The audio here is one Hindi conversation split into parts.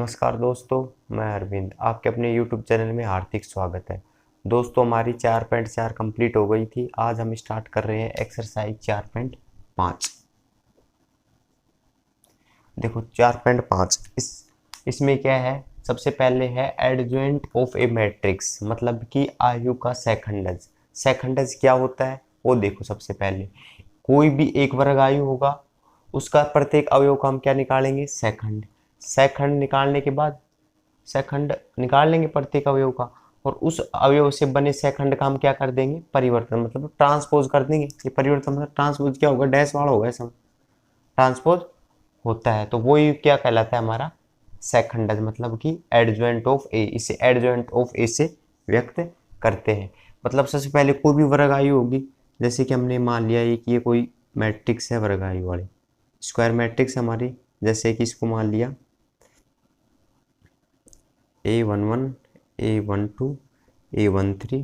नमस्कार दोस्तों, मैं अरविंद आपके अपने YouTube चैनल में हार्दिक स्वागत है। दोस्तों हमारी 4.4 कंप्लीट हो गई थी। आज हम स्टार्ट कर रहे हैं एक्सरसाइज 4.5। देखो 4.5 इसमें क्या है, सबसे पहले है एडजॉइंट ऑफ ए मैट्रिक्स, मतलब कि आयु का सेकंडज। सेकंडज क्या होता है वो देखो। सबसे पहले कोई भी एक वर्ग आयु होगा, उसका प्रत्येक अवयव का हम क्या निकालेंगे, सेकंड। सेकंड निकालने के बाद सेकंड निकाल लेंगे प्रत्येक अवयव का, और उस अवयव से बने सेकंड का हम क्या कर देंगे, परिवर्तन, मतलब ट्रांसपोज कर देंगे। ये परिवर्तन मतलब ट्रांसपोज क्या होगा, डैश वाला होगा, ऐसा ट्रांसपोज होता है। तो वो क्या कहलाता है हमारा सेकंडज, मतलब कि एडजॉइंट ऑफ ए। इसे एडजॉइंट ऑफ ए से व्यक्त करते हैं। मतलब सबसे पहले कोई भी वर्ग आयु होगी, जैसे कि हमने मान लिया कि ये कोई मैट्रिक्स है वर्ग आयु वाली, स्क्वायर मैट्रिक्स हमारी, जैसे कि इसको मान लिया A11, A12, A13,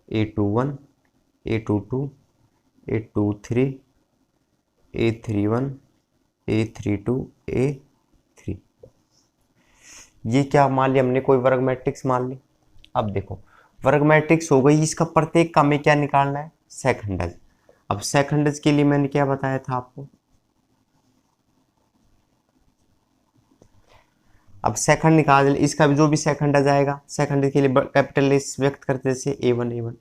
A21, A22, A23, A31, A32, A3। ये क्या मान लिया हमने, कोई वर्ग मैट्रिक्स मान ली। अब देखो वर्ग मैट्रिक्स हो गई, इसका प्रत्येक का हमें क्या निकालना है, सेकंडज। अब सेकंडज के लिए मैंने क्या बताया था आपको, अब सेकंड निकाल, इसका भी जो भी सेकंड आ जाएगा, सेकंड के लिए कैपिटल एस व्यक्त करते, जैसे A1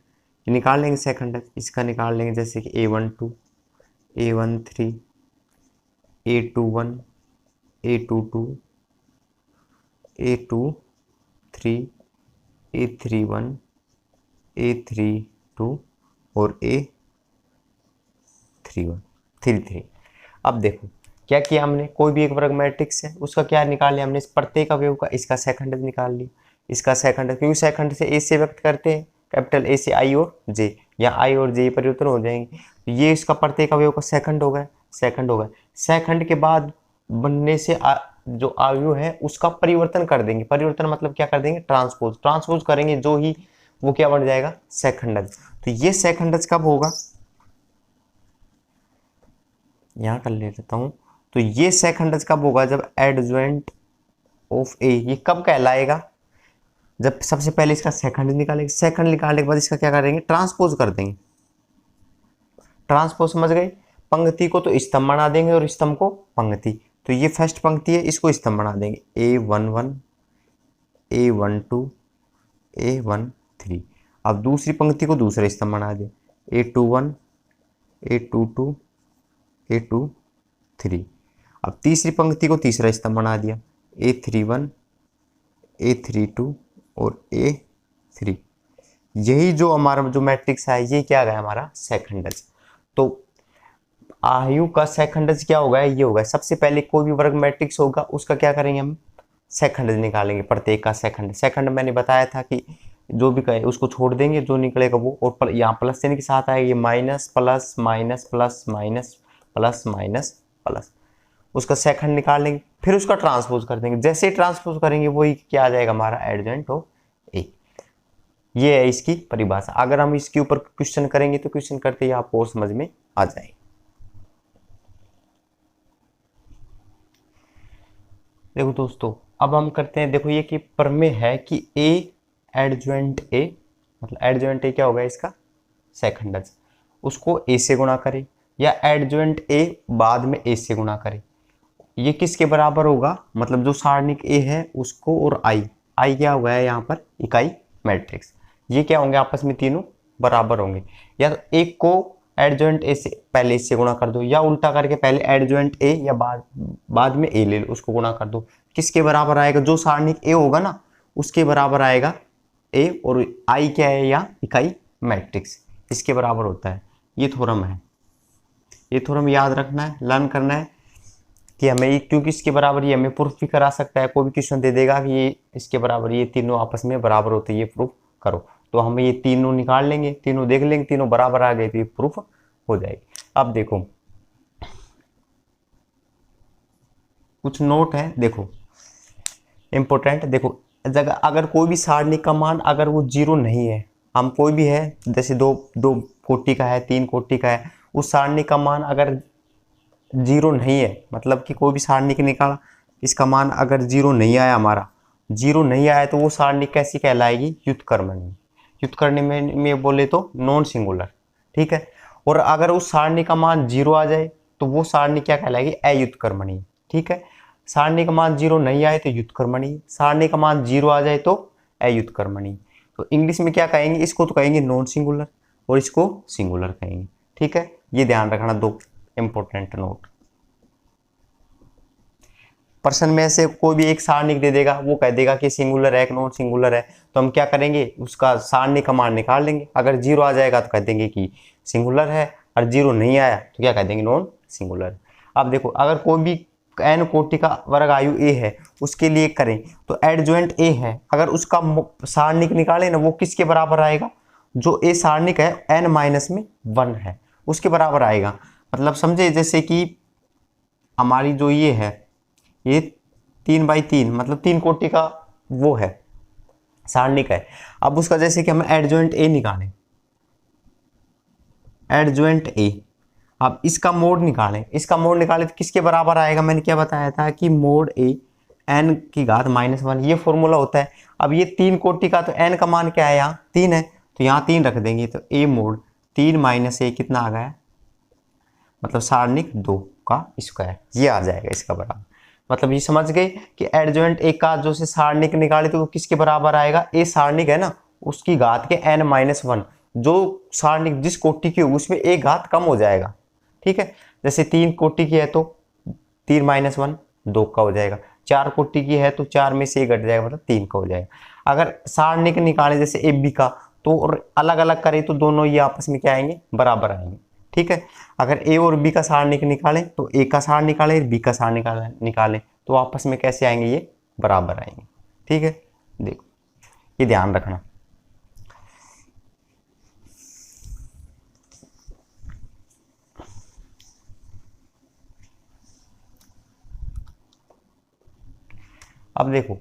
निकाल लेंगे सेकंड, इसका निकाल लेंगे, जैसे कि A12, A13, A21, A22, A23, A31, A32 और A33। अब देखो क्या किया हमने, कोई भी एक वर्ग मैट्रिक्स है, उसका क्या निकाल लिया हमने, प्रत्येक अवयव का इसका सेकंड निकाल लिया। इसका सेकंड, क्योंकि सेकंड से ए से व्यक्त करते हैं, कैपिटल ए से आई और जे, या आई और जे परिवर्तन हो जाएंगे। तो ये इसका प्रत्येक अवयव का सेकंड हो गया, सेकंड हो गया। सेकंड के बाद बनने से जो अवयव है उसका परिवर्तन कर देंगे। परिवर्तन मतलब क्या कर देंगे, ट्रांसपोज। ट्रांसपोज करेंगे जो ही वो क्या बन जाएगा, सेकंडज। तो ये सेकंडज कब होगा, यहां कर लेता हूं। तो ये सेकंडज कब होगा, जब एडजॉइंट ऑफ ए। ये कब कहलाएगा, जब सबसे पहले इसका सेकंड निकालेंगे, सेकंड निकालने के बाद इसका क्या करेंगे, ट्रांसपोज कर देंगे। ट्रांसपोज समझ गए, पंक्ति को तो स्तंभ बना देंगे और स्तंभ को पंक्ति। तो ये फर्स्ट पंक्ति है, इसको स्तंभ बना देंगे, A11, A12, A13। अब दूसरी पंक्ति को दूसरा स्तंभ बना दें, A21, A22, A23। अब तीसरी पंक्ति को तीसरा स्तंभ बना दिया, A31, A32 और A3। यही जो हमारा जो मैट्रिक्स है, ये क्या गया हमारा सेकंडज। तो आयु का सेकंडज क्या होगा, ये होगा। सबसे पहले कोई भी वर्ग मैट्रिक्स होगा, उसका क्या करेंगे हम, सेकंडज निकालेंगे, प्रत्येक का सेकंड। सेकंड मैंने बताया था कि जो भी कहे उसको छोड़ देंगे, जो निकलेगा वो, और यहाँ प्लस चिन्ह के साथ आएगा, ये minus plus minus plus minus plus minus plus, उसका सेकंड निकाल लेंगे, फिर उसका ट्रांसपोज कर देंगे। जैसे ही ट्रांसपोज करेंगे वही क्या आ जाएगा हमारा, एडजॉइंट ऑफ ए। ये है इसकी परिभाषा। अगर हम इसके ऊपर क्वेश्चन करेंगे तो क्वेश्चन करते ही आपको और समझ में आ जाएगा। देखो दोस्तों, अब हम करते हैं, देखो ये कि प्रमेय है कि ए एडजॉइंट ए, मतलब एडजॉइंट ए क्या होगा, इसका सेकंडज, उसको ए से गुणा करें, या एडजॉइंट ए बाद में ए से गुणा करें। ये किसके बराबर होगा, मतलब जो सारणिक ए है उसको, और आई क्या हो गया यहाँ पर, इकाई मैट्रिक्स। ये क्या होंगे, आपस में तीनों बराबर होंगे। या तो एक को एडजॉइंट ए से पहले इससे गुणा कर दो, या उल्टा करके पहले एडजॉइंट ए या बाद में ए ले लो, उसको गुणा कर दो। किसके बराबर आएगा, जो सारणिक ए होगा ना उसके बराबर आएगा ए, और आई क्या है, या इकाई मैट्रिक्स, इसके बराबर होता है। ये थ्योरम है, ये थ्योरम याद रखना है, लर्न करना है कि हमें, क्योंकि इसके बराबर ये हमें प्रूफ भी करा सकता है। कोई भी क्वेश्चन दे देगा कि ये इसके बराबर, ये तीनों आपस में बराबर होते हैं, ये प्रूफ करो। तो हमें ये तीनों निकाल लेंगे, तीनों देख लेंगे, तीनों बराबर आ गए तो ये प्रूफ हो जाएगी। अब देखो कुछ नोट है, देखो इंपॉर्टेंट। देखो जगह अगर कोई भी सारणी का मान अगर वो जीरो नहीं है, हम कोई भी है, जैसे दो कोटि का है, 3 कोटि का है, उस सारणी का मान अगर जीरो नहीं है, मतलब कि कोई भी सारणी के निकाला इसका मान अगर 0 नहीं आया, हमारा 0 नहीं आया, तो वो सारणी कैसी कहलाएगी? व्युत्क्रमणीय। व्युत्क्रमणीय में बोले तो नॉन सिंगुलर, ठीक है। और अगर उस सारणी का मान 0 आ जाए तो वो सारणी क्या कहलाएगी? अव्युत्क्रमणीय, ठीक है। सारणी का मान 0 नहीं आए तो व्युत्क्रमणीय, सारणी का मान 0 आ जाए तो अव्युत्क्रमणीय। तो इंग्लिश में क्या कहेंगे? इसको तो कहेंगे नॉन सिंगुलर और इसको सिंगुलर कहेंगे, ठीक है। ये ध्यान रखना, दो इंपॉर्टेंट नोट। प्रश्न में से कोई भी एक सारणिक दे देगा, वो कह देगा कि सिंगुलर है कि नॉन सिंगुलर है, तो हम क्या करेंगे? उसका सारणी का मान निकाल लेंगे। अगर 0 आ जाएगा तो कह देंगे कि सिंगुलर है, और 0 नहीं आया तो क्या कह देंगे? Non singular. अब देखो, अगर कोई भी n कोटि का वर्ग आयु a है, उसके लिए करें तो एडजॉइंट a है, अगर उसका सारणिक निकालें ना, वो किसके बराबर आएगा? जो a सारणिक है n-1 है, उसके बराबर आएगा। मतलब समझे, जैसे कि हमारी जो ये है, ये 3/3 मतलब 3 कोटि का वो है, सारणिक है। अब उसका जैसे कि हम एडजॉइंट ए निकालें, एडजॉइंट ए, अब इसका मोड निकालें, इसका मोड निकालें तो किसके बराबर आएगा? मैंने क्या बताया था कि मोड ए n⁻⁻1, ये फॉर्मूला होता है। अब ये 3 कोटि का, तो n का मान क्या है? यहाँ 3 है, तो यहाँ 3 रख देंगे, तो a मोड 3 - a कितना आ गया? मतलब सारणिक 2 का स्क्वायर, ये आ जाएगा इसका बराबर। मतलब ये समझ गए कि एडजॉइंट ए का जो से सारणिक निकाले तो वो किसके बराबर आएगा? ए सारणिक है ना, उसकी घात के n-1, जो सारणिक जिस कोटि की होगी उसमें एक घात कम हो जाएगा, ठीक है। जैसे 3 कोटि की है तो 3-1 2 का हो जाएगा, 4 कोटि की है तो 4 में से 1 घट जाएगा, मतलब 3 का हो जाएगा। अगर सारणिक निकाले जैसे ए बी का, तो अलग अलग करें तो दोनों ये आपस में क्या आएंगे? बराबर आएंगे, ठीक है। अगर ए और बी का सारणिक निकालें तो ए का सार निकालें, बी का सार निकालें तो आपस में कैसे आएंगे? ये बराबर आएंगे, ठीक है। देखो, ये ध्यान रखना। अब देखो,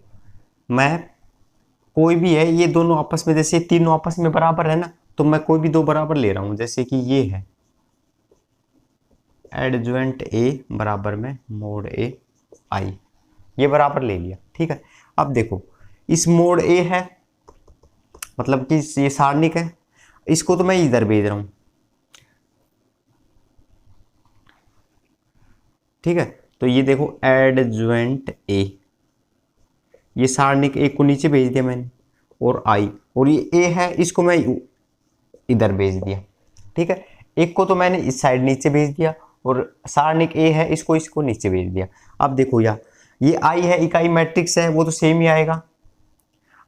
मैं कोई भी है, ये दोनों आपस में, जैसे तीनों आपस में बराबर है ना, तो मैं कोई भी दो बराबर ले रहा हूं। जैसे कि ये है एडजॉइंट ए बराबर में मोड ए आई, ये बराबर ले लिया, ठीक है। अब देखो, इस मोड ए है, मतलब कि ये सारणिक है, इसको तो मैं इधर भेज रहा हूं, ठीक है। तो ये देखो एडजॉइंट ए, ये सारणिक एक को नीचे भेज दिया मैंने, और आई, और ये ए है, इसको मैं इधर भेज दिया, ठीक है। एक को तो मैंने इस साइड नीचे भेज दिया, और सारणिक ए है, इसको नीचे भेज दिया। अब देखो, ये आई है, इकाई मैट्रिक्स है, वो तो सेम ही आएगा।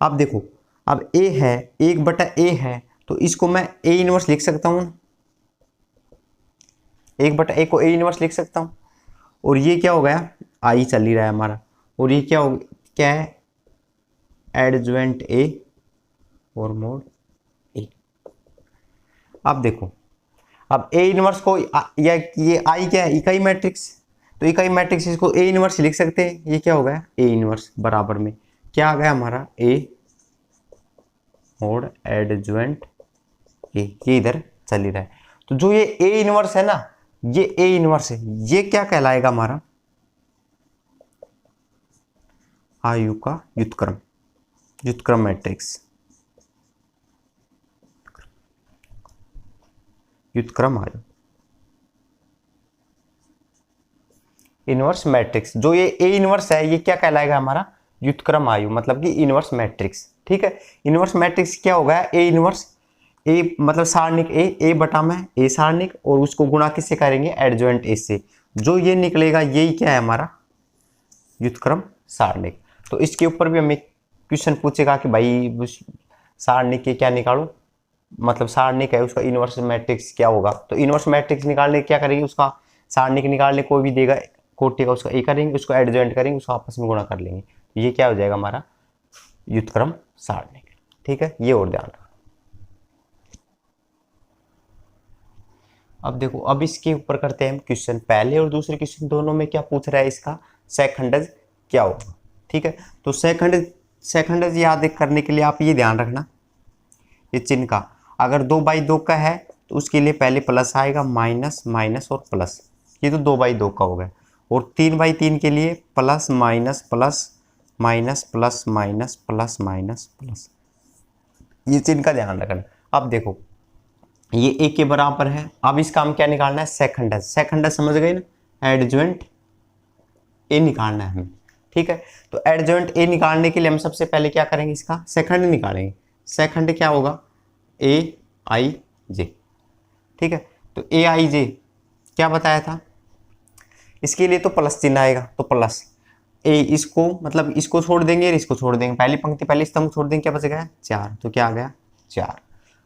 अब देखो, अब ए है, 1/a है, तो इसको मैं ए इनवर्स लिख सकता हूँ, 1/a को ए इनवर्स लिख सकता हूँ। और ये क्या हो गया? आई चल ही रहा है हमारा, और ये क्या है? एडजॉइंट ए और मोड ए। अब देखो, अब ए इनवर्स को या ये आई क्या है? इकाई मैट्रिक्स, तो इकाई मैट्रिक्स इसको ए इनवर्स लिख सकते हैं। ये क्या हो गया? ए इनवर्स बराबर में क्या आ गया हमारा? ए मोड एडजॉइंट ए, ये इधर चल ही रहा है। तो जो ये ए इनवर्स है ना, ये ए इनवर्स है, ये क्या कहलाएगा हमारा? आयु का व्युत्क्रम, व्युत्क्रम मैट्रिक्स, व्युत्क्रम आयु इनवर्स मैट्रिक्स। जो ये ए इनवर्स है, ये क्या कहलाएगा हमारा? व्युत्क्रम आयु, मतलब कि इनवर्स मैट्रिक्स, ठीक है। इनवर्स मैट्रिक्स क्या होगा? ए इनवर्स, ए मतलब सारणिक ए बटा में ए सारणिक, और उसको गुणा किससे करेंगे? एडजॉइंट ए से। जो ये निकलेगा, यही क्या है हमारा? व्युत्क्रम सारणिक। तो इसके ऊपर भी हमें क्वेश्चन पूछेगा कि भाई सारणिक के क्या निकालो, मतलब सारणिक है, उसका इनवर्स मैट्रिक्स क्या होगा। तो इनवर्स मैट्रिक्स निकालने क्या करेंगे? उसका सारणिक निकालने कोई भी देगा कोटि का, उसका ए करेंगे, उसको एडजॉइंट करेंगे, उसको आपस में गुणा कर लेंगे, तो ये क्या हो जाएगा हमारा? व्युत्क्रम सारणिक, ठीक है। ये और ध्यान रखना। अब देखो, अब इसके ऊपर करते हैं हम क्वेश्चन। पहले और दूसरे क्वेश्चन दोनों में क्या पूछ रहा है? इसका सेकंडज क्या होगा, ठीक है। तो सेकंडज याद करने के लिए आप ये ध्यान रखना, ये चिन्ह का, अगर 2/2 का है तो उसके लिए पहले प्लस आएगा, माइनस माइनस और प्लस, ये तो 2/2 का हो गया। और 3/3 के लिए plus minus plus minus plus minus plus minus plus, ये चिन्ह का ध्यान रखना। अब देखो ये ए के बराबर है। अब इसका हम क्या निकालना है, सेकंड। सेकंड समझ गए ना, एडजॉइंट ए निकालना है हमें, ठीक है। तो एडजॉइंट ए निकालने के लिए हम सबसे पहले क्या करेंगे, इसका सेकंड निकालेंगे। सेकंड क्या होगा, ए आई जे, ठीक है। तो ए आई जे क्या बताया था, इसके लिए तो प्लस चिन्ह आएगा, तो प्लस ए, इसको मतलब इसको छोड़ देंगे और इसको छोड़ देंगे, पहली पंक्ति पहले स्तंभ छोड़ देंगे, क्या बच गया 4, तो क्या आ गया 4।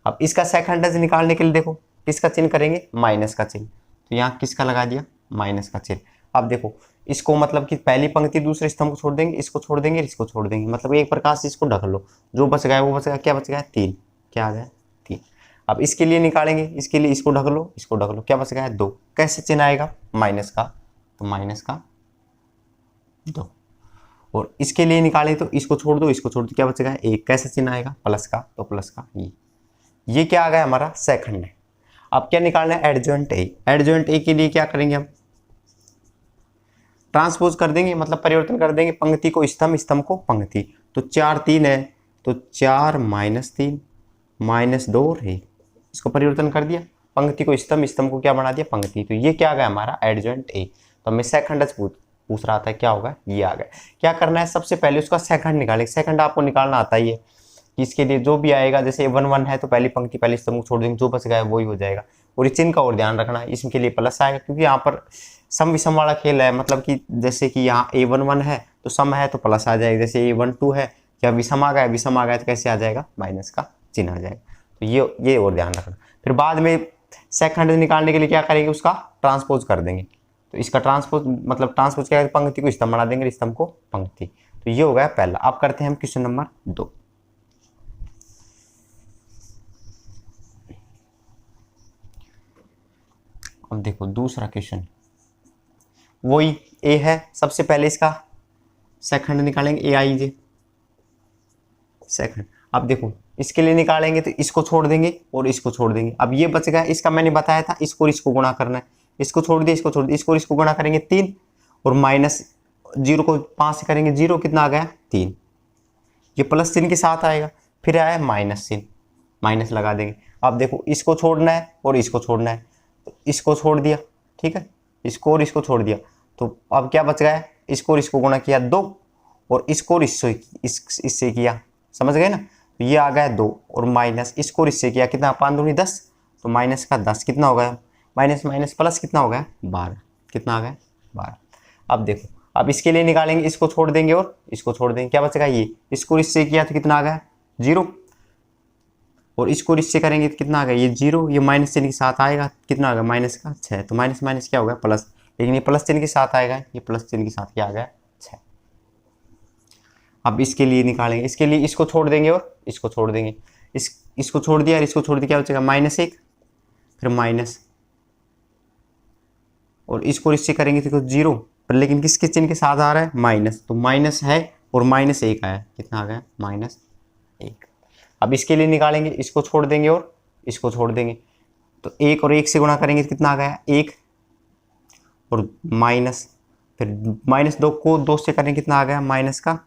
अब इसका सेकंड निकालने के लिए देखो किसका चिन्ह करेंगे, माइनस का चिन्ह, तो यहाँ किसका लगा दिया, माइनस का चिन्ह। अब देखो इसको मतलब कि पहली पंक्ति दूसरे स्तंभ को छोड़ देंगे, इसको छोड़ देंगे, इसको छोड़ देंगे, मतलब एक प्रकार से इसको ढक लो, जो बच गया वो बच गया, क्या बच गया 3, क्या आ गया 3। अब इसके लिए निकालेंगे, इसके लिए इसको ढक लो, इसको ढक लो, क्या बच गया 2, कैसे चिन्ह आएगा, माइनस का, तो माइनस का 2। और इसके लिए निकालें तो इसको छोड़ दो, इसको छोड़ दो, क्या बचेगा 1, कैसे चिन्ह आएगा, प्लस का, तो प्लस का ये क्या आ गया हमारा सेकंड है। अब क्या निकालना है, एडजॉइंट ए। एडजॉइंट ए के लिए क्या करेंगे, हम ट्रांसपोज कर देंगे, मतलब परिवर्तन कर देंगे, पंक्ति को स्तंभ, स्तंभ को पंक्ति। तो 4 3 है, तो 4 -3 -2 है, इसको परिवर्तन कर दिया, पंक्ति को स्तंभ, स्तंभ को क्या बना दिया पंक्ति। तो ये क्या आ गया हमारा एडजॉइंट ए। तो हमें सेकंड पूछ रहा था, क्या होगा, ये आ गया। क्या करना है, सबसे पहले उसका सेकंड निकालेंगे। सेकंड आपको निकालना आता ही है कि इसके लिए जो भी आएगा, जैसे 1 1 है तो पहली पंक्ति पहले स्तंभ को छोड़ देंगे, जो बच गया वही हो जाएगा। और इस चिन्ह का और ध्यान रखना, इसके लिए प्लस आएगा, क्योंकि यहाँ पर सम विषम वाला खेल है, मतलब कि जैसे कि यहाँ A1 1 है तो सम है तो प्लस आ जाएगा, जैसे A1 2 है क्या विषम आ गया, विषम आ गया तो कैसे आ जाएगा, माइनस का चिन्ह आ जाएगा। तो ये और ध्यान रखना। फिर बाद में सेकंड निकालने के लिए क्या करेंगे, उसका ट्रांसपोज कर देंगे। तो इसका ट्रांसपोज मतलब ट्रांसपोज क्या है, पंक्ति को स्तंभ बना देंगे, स्तंभ को पंक्ति। तो ये हो गया पहला। अब करते हैं हम क्वेश्चन नंबर 2। अब देखो दूसरा क्वेश्चन वही ए है, सबसे पहले इसका सेकंड निकालेंगे, ए आई जे सेकंड। अब देखो इसके लिए निकालेंगे तो इसको छोड़ देंगे और इसको छोड़ देंगे। अब ये बच गया, इसका मैंने बताया था इसको और इसको गुणा करना है, इसको छोड़ दिया, इसको छोड़ दिया, इसको और इसको गुणा करेंगे 3 और -0 को 5 से करेंगे 0, कितना आ गया 3। ये प्लस चिन्ह के साथ आएगा, फिर आया माइनस चिन्ह, माइनस लगा देंगे। अब देखो इसको छोड़ना है और इसको छोड़ना है, तो इसको छोड़ दिया, ठीक है, इसको और इसको छोड़ दिया। तो अब क्या बच गया, इसको और इसको गुणा किया 2 और इसको और इससे किया, समझ गए ना। तो ये आ गया 2 और माइनस इसको और इससे किया, कितना 5 दूनी 10, तो माइनस का 10 कितना हो गया, माइनस माइनस प्लस कितना हो गया 12, कितना आ गया 12। अब देखो अब इसके लिए निकालेंगे, इसको छोड़ देंगे और इसको छोड़ देंगे, क्या बचेगा ये, इसको इससे किया तो कितना आ गया 0 और इसको इससे करेंगे तो कितना आ गया ये 0, ये माइनस चिन्ह के साथ आएगा, कितना आ गया माइनस का 6। तो माइनस माइनस क्या हो गया प्लस, लेकिन ये प्लस चिन्ह के साथ आएगा, ये प्लस चिन्ह के साथ क्या आ गया 6। अब इसके लिए निकालेंगे, इसके लिए इसको छोड़ देंगे और इसको छोड़ देंगे, इसको छोड़ दिया और इसको छोड़ दिया, क्या बचेगा -1 फिर माइनस और इसको इससे करेंगे तो 0, पर लेकिन किसके चिन्ह के साथ आ रहा है माइनस, तो माइनस है और -1 आया, कितना आ गया -1। अब इसके लिए निकालेंगे, इसको छोड़ देंगे और इसको छोड़ देंगे, तो 1 और 1 से गुणा करेंगे तो कितना आ गया 1 और माइनस, फिर -2 को 2 से करेंगे कितना आ गया माइनस का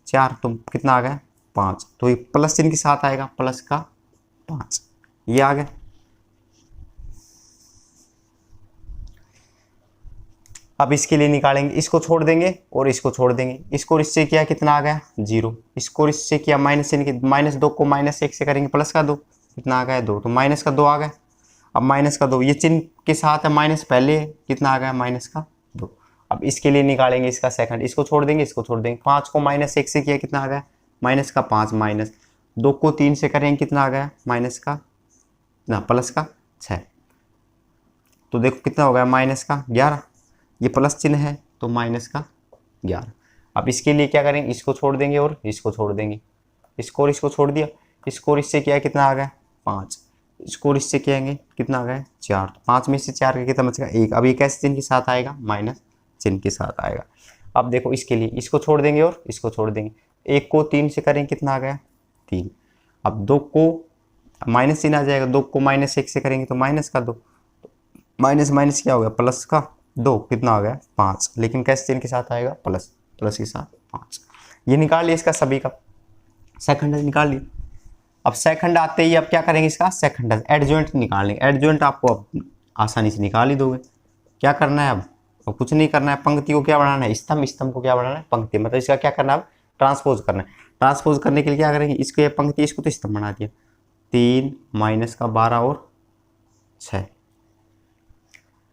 4, तो कितना आ गया 5। तो ये प्लस चिन्ह के साथ आएगा, प्लस का 5, ये आ गया। अब इसके लिए निकालेंगे, इसको छोड़ देंगे और इसको छोड़ देंगे, इसको और इससे किया कितना आ गया 0, इसको और इससे किया माइनस चिन्ह के, -2 को -1 से करेंगे प्लस का 2, कितना आ गया 2, तो माइनस का 2 आ गया। अब माइनस का 2 ये चिन्ह के साथ है, माइनस पहले कितना आ गया माइनस का 2। अब इसके लिए निकालेंगे इसका सेकंड, इसको छोड़ देंगे, इसको छोड़ देंगे, 5 को -1 से किया कितना आ गया माइनस का 5, माइनस 2 को 3 से करेंगे कितना आ गया माइनस का ना प्लस का 6, तो देखो कितना हो गया माइनस का 11, ये प्लस चिन्ह है तो माइनस का 11। अब इसके लिए क्या करेंगे, इसको छोड़ देंगे और इसको छोड़ देंगे, इसको और इसको छोड़ दिया, इसको और इससे किया कितना आ गया 5, इसको और इससे किएंगे कितना आ गया 4, 5 में से 4 का कितना बचेगा 1। अब ये कैसे चिन्ह के साथ आएगा, माइनस चिन्ह के साथ आएगा। अब देखो इसके लिए इसको छोड़ देंगे और इसको छोड़ देंगे, 1 को 3 से करेंगे कितना आ गया 3। अब 2 को माइनस चिन्ह आ जाएगा, 2 को -1 से करेंगे तो माइनस का 2, माइनस माइनस क्या हो गया प्लस का 2 कितना हो गया 5, लेकिन कैसे चिन्ह के साथ आएगा प्लस, प्लस के साथ 5। ये निकाल लिया इसका सभी का सेकंड निकाल लिया। अब सेकंड आते ही अब क्या करेंगे, इसका सेकंड एडजॉइंट निकालेंगे। एडजॉइंट आपको अब आसानी से निकाल ही दोगे। क्या करना है अब कुछ नहीं करना है, पंक्ति को क्या बनाना है स्तंभ, स्तंभ को क्या बनाना है पंक्ति, मतलब इसका क्या करना है ट्रांसपोज करना है। ट्रांसपोज करने के लिए क्या करेंगे, इसको ये पंक्ति इसको तो स्तंभ बना दिया, 3 माइनस का 12 और 6,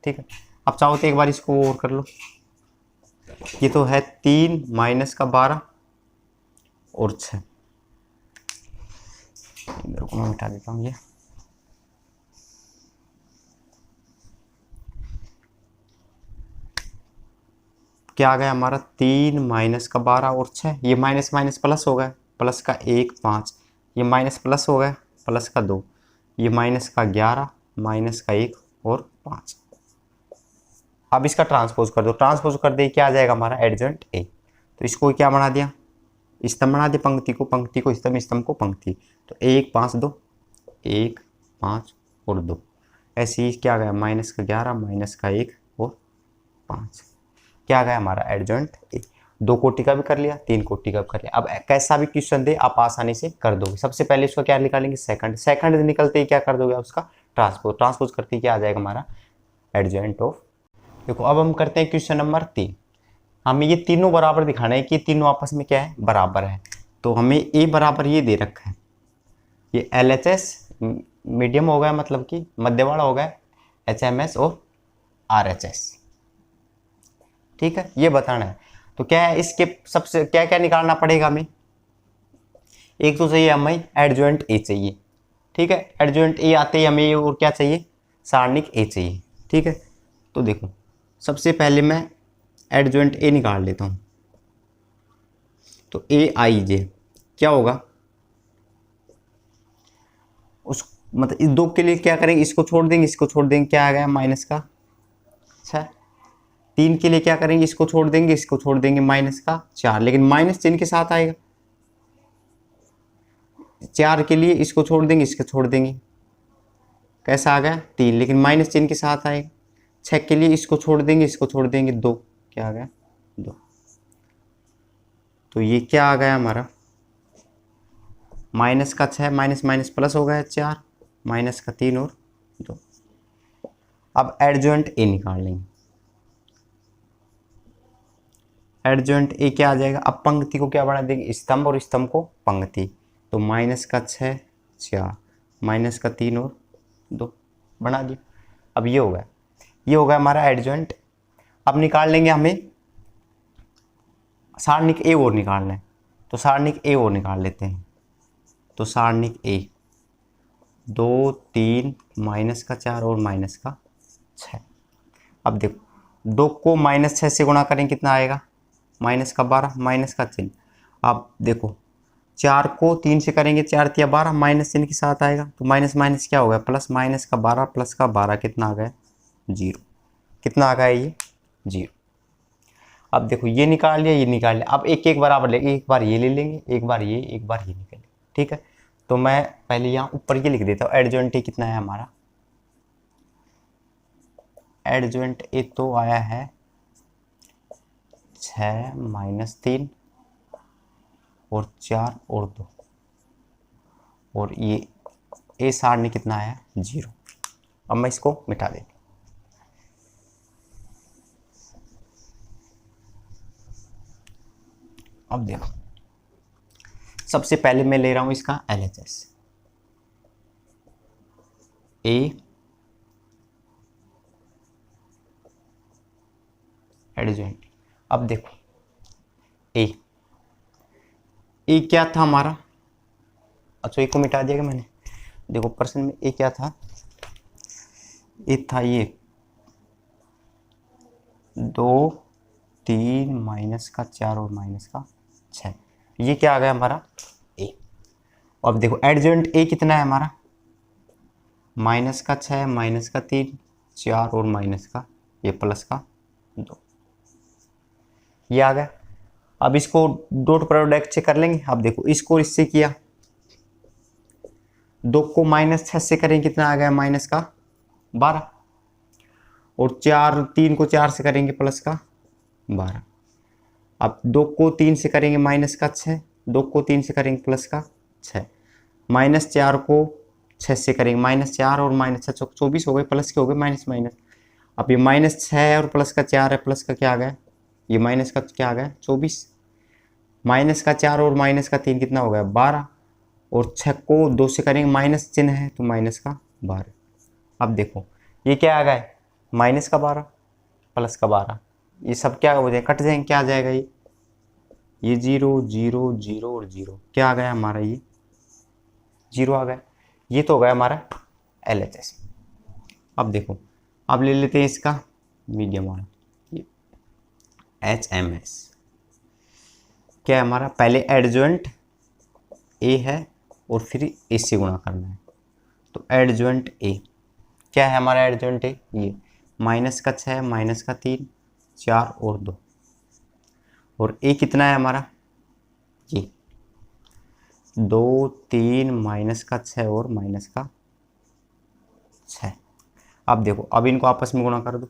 ठीक है। अब चाहो तो एक बार इसको और कर लो, ये तो है 3 माइनस का 12 और 6, इधर को मैं मिटा देता हूँ। ये क्या आ गया हमारा 3 माइनस का 12 और 6, ये माइनस माइनस प्लस हो गया, प्लस का 1 5, ये माइनस प्लस हो गया, प्लस का 2, ये माइनस का 11 माइनस का 1 और 5। अब इसका ट्रांसपोज कर दो, ट्रांसपोज कर दे क्या आ जाएगा हमारा एडजॉइंट ए। तो इसको क्या बना दिया स्तंभ बना दिया, पंक्ति को स्तंभ, स्तंभ को पंक्ति। तो 1 5 2, 1 5 और 2, ऐसे ही क्या गया माइनस का 11 माइनस का 1 और 5, क्या गया हमारा एडजॉइंट ए। 2 कोटि का भी कर लिया, 3 कोटि का भी कर लिया। अब कैसा भी क्वेश्चन दे आप आसानी से कर दोगे। सबसे पहले इसको क्या निकालेंगे सेकंड, सेकंड निकलते ही क्या कर दोगे उसका ट्रांसपोज, ट्रांसपोज करते ही क्या आ जाएगा हमारा एडजॉइंट ऑफ। देखो अब हम करते हैं क्वेश्चन नंबर 3। हमें ये तीनों बराबर दिखाना है कि तीनों आपस में क्या है बराबर है। तो हमें ए बराबर ये दे रखा है, ये LHS मीडियम हो गया, मतलब कि मध्यवाड़ा हो गया, HMS और RHS, ठीक है, ये बताना है। तो क्या है इसके सबसे क्या क्या निकालना पड़ेगा हमें, एक तो चाहिए हमें एडजॉइंट ए चाहिए, ठीक है। एडजॉइंट ए आते ही हमें और क्या चाहिए सारणिक ए चाहिए, ठीक है। तो देखो सबसे पहले मैं एडजॉइंट ए निकाल लेता हूँ। तो AIJ क्या होगा उस मतलब इस 2 के लिए क्या करेंगे, इसको छोड़ देंगे, इसको छोड़ देंगे, क्या आ गया माइनस का 6। 3 के लिए क्या करेंगे, इसको छोड़ देंगे, इसको छोड़ देंगे, माइनस का 4, लेकिन माइनस चिन्ह के साथ आएगा। 4 के लिए इसको छोड़ देंगे, इसको छोड़ देंगे, कैसा आ गया 3, लेकिन माइनस चिन्ह के साथ आएगा। 6 के लिए इसको छोड़ देंगे, इसको छोड़ देंगे, 2, क्या आ गया 2। तो ये क्या आ गया हमारा माइनस का 6 माइनस माइनस प्लस हो गया 4, माइनस का 3 और 2। अब एडजॉइंट ए निकाल लेंगे। एडजॉइंट ए क्या आ जाएगा, अब पंक्ति को क्या बना देंगे स्तंभ और स्तंभ को पंक्ति। तो माइनस का 6 4, माइनस का 3 और 2 बना दिया। अब ये हो गया हमारा एडजॉइंट। अब निकाल लेंगे हमें सारणिक ए और निकालना है। तो सारणिक ए और निकाल लेते हैं। तो सारणिक ए 2 3 माइनस का 4 और माइनस का 6। अब देखो 2 को माइनस 6 से गुणा करें कितना आएगा माइनस का 12, माइनस का चिन्ह। अब देखो 4 को 3 से करेंगे, 4 तिया 12, माइनस चिन्ह के साथ आएगा। तो माइनस माइनस क्या हो गया प्लस, माइनस का 12 प्लस का 12 कितना आ गया 0। कितना आ गया ये 0। अब देखो ये निकाल लिया, ये निकाल लिया। अब एक एक बराबर ले, एक बार ये ले लेंगे, एक बार ये निकलेंगे, ठीक है। तो मैं पहले यहाँ ऊपर ये लिख देता हूँ। एडजॉइंट ए कितना है हमारा, एडजॉइंट ए तो आया है 6 माइनस 3 और 4 और 2, और ये ए सारणी कितना आया 0। अब मैं इसको मिटा देता हूँ। अब देखो सबसे पहले मैं ले रहा हूं इसका LHS ए एडजॉइंट। अब देखो ए क्या था हमारा, अच्छा ए को मिटा दिया मैंने। देखो प्रश्न में ए क्या था, ए था ये 2 3 माइनस का 4 और माइनस का 6। ये क्या आ गया हमारा ए। अब देखो एडजॉइंट ए कितना है हमारा, माइनस का 6 माइनस का 3 4 और माइनस का ये प्लस का 2, ये आ गया। अब इसको डॉट प्रोडक्ट से कर लेंगे। अब देखो इसको इससे किया, 2 को माइनस 6 से करें कितना आ गया माइनस का 12, और 3 को 4 से करेंगे प्लस का 12। अब 2 को 3 से करेंगे माइनस का 6, 2 को 3 से करेंगे प्लस का 6, -4 को 6 से करेंगे -4 और -6 24 हो गए, प्लस के हो गए माइनस माइनस। अब ये -6 है और प्लस का 4 है, प्लस का क्या आ गया, ये माइनस का क्या आ गया 24, माइनस का 4 और माइनस का 3 कितना हो गया 12, और 6 को 2 से करेंगे माइनस चिन्ह है तो माइनस का 12। अब देखो ये क्या आ गया माइनस का 12 प्लस का 12, ये सब क्या हो जाएगा कट जाएंगे, क्या आ जाएगा ये 0 0 0 और 0, क्या आ गया हमारा ये 0 आ गया। ये तो हो गया हमारा LHS। अब देखो अब ले लेते हैं इसका मीडियम वाला HMS। क्या है हमारा, पहले एडजॉइंट A है और फिर A से गुणा करना है, तो एडजॉइंट A क्या है हमारा, एडजॉइंट A ये माइनस का 6 माइनस का 3 4 और 2, और A कितना है हमारा ये 2 3 माइनस का 6 और माइनस का 6। अब देखो अब इनको आपस में गुणा कर दो,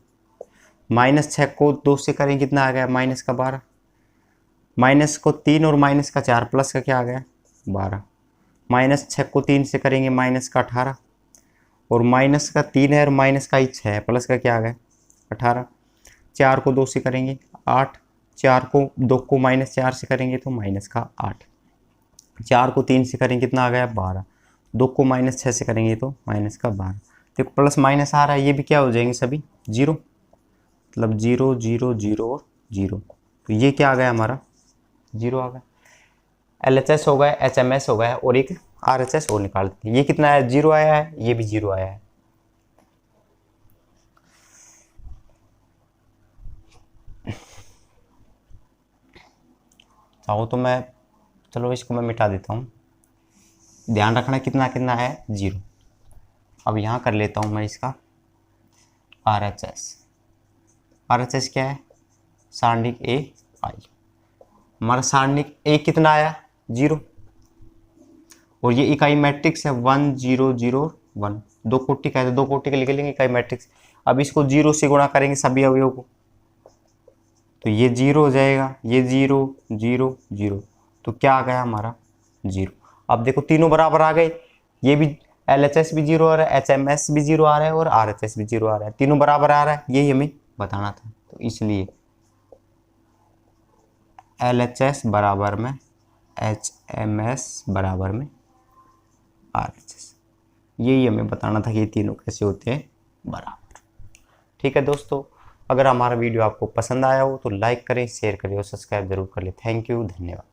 -6 को 2 से करें कितना आ गया माइनस का 12, माइनस को 3 और माइनस का 4 प्लस का क्या आ गया 12, -6 को 3 से करेंगे माइनस का 18, और माइनस का 3 है और माइनस का ही 6 है, प्लस का क्या आ गया 18, 4 को 2 से करेंगे 8, 4 को 2 को -4 से करेंगे तो माइनस का 8, 4 को 3 से करेंगे कितना आ गया 12, 2 को -6 से करेंगे तो माइनस का 12। देखो प्लस माइनस आ रहा है, ये भी क्या हो जाएंगे सभी 0, मतलब 0 0 0 और 0, तो ये क्या आ गया हमारा 0 आ गया। LHS हो गया, HMS हो गया, और एक RHS और निकाल देते हैं। ये कितना है 0 आया है, ये भी 0 आया है। चाहो तो मैं चलो इसको मैं मिटा देता हूँ, ध्यान रखना कितना कितना है 0। अब यहाँ कर लेता हूँ मैं इसका RHS क्या है सारणिक A I, हमारा सारणिक A कितना आया 0, और ये इकाई मैट्रिक्स है 1 0 0 1, 2 कोटि का है तो 2 कोटि का लिख लेंगे इकाई मैट्रिक्स। अब इसको 0 से गुणा करेंगे सभी अवयवों को, तो ये 0 हो जाएगा, ये 0 0 0, तो क्या आ गया हमारा 0। अब देखो तीनों बराबर आ गए, ये भी LHS भी 0 आ रहा है, HMS भी 0 आ रहा है और RHS भी 0 आ रहा है, तीनों बराबर आ रहा है, यही हमें बताना था। तो इसलिए LHS बराबर में HMS बराबर में RHS, यही हमें बताना था कि ये तीनों कैसे होते हैं बराबर। ठीक है दोस्तों, अगर हमारा वीडियो आपको पसंद आया हो तो लाइक करें, शेयर करें और सब्सक्राइब जरूर कर लें। थैंक यू, धन्यवाद।